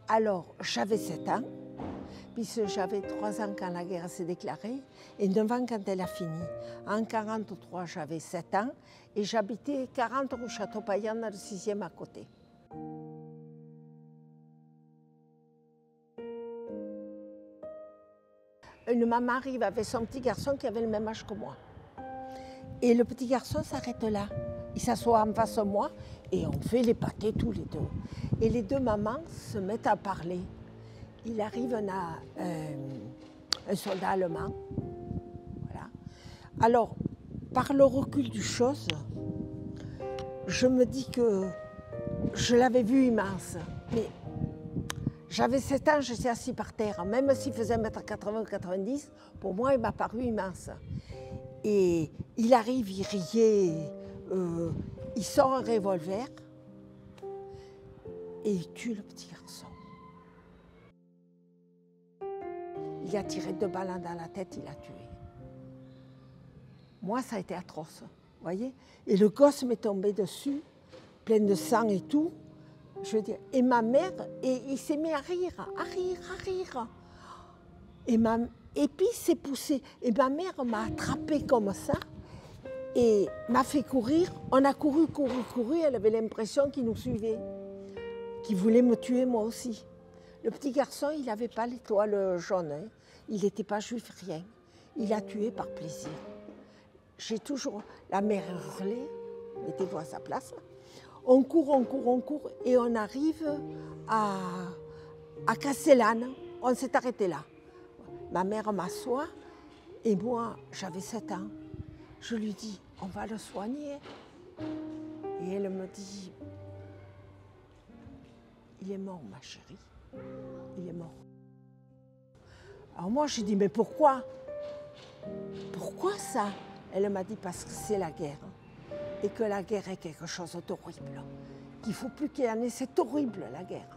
Alors, j'avais 7 ans, puisque j'avais 3 ans quand la guerre s'est déclarée et 9 ans quand elle a fini. En 1943, j'avais 7 ans et j'habitais 40 rue Château-Payan dans le 6e à côté. Une maman arrive avec son petit garçon qui avait le même âge que moi. Et le petit garçon s'arrête là. Il s'assoit en face de moi et on fait les pâtés tous les deux. Et les deux mamans se mettent à parler. Il arrive un soldat allemand. Voilà. Alors, par le recul du chose, je me dis que je l'avais vu immense. Mais j'avais 7 ans, j'étais assis par terre. Même s'il faisait 1,80 m ou 90, pour moi, il m'a paru immense. Et il arrive, il riait, il sort un revolver et il tue le petit garçon. Il a tiré 2 balles dans la tête, il l'a tué. Moi, ça a été atroce, vous voyez. Et le gosse m'est tombé dessus, plein de sang et tout. Je veux dire, et ma mère, et il s'est mis à rire, à rire, à rire. Et puis il s'est poussé. Et ma mère m'a attrapé comme ça et m'a fait courir. On a couru, couru, couru. Elle avait l'impression qu'il nous suivait, qu'il voulait me tuer moi aussi. Le petit garçon, il n'avait pas l'étoile jaune. Hein. Il n'était pas juif, rien. Il a tué par plaisir. J'ai toujours... La mère hurlait, mettez-vous à sa place. On court, on court, on court et on arrive à Castellane. On s'est arrêté là. Ma mère m'assoit et moi, j'avais 7 ans. Je lui dis, on va le soigner. Et elle me dit, il est mort, ma chérie. Il est mort. Alors moi, j'ai dit, mais pourquoi? Pourquoi ça? Elle m'a dit, parce que c'est la guerre. Et que la guerre est quelque chose d'horrible. Qu'il ne faut plus qu'il y en ait, c'est horrible la guerre.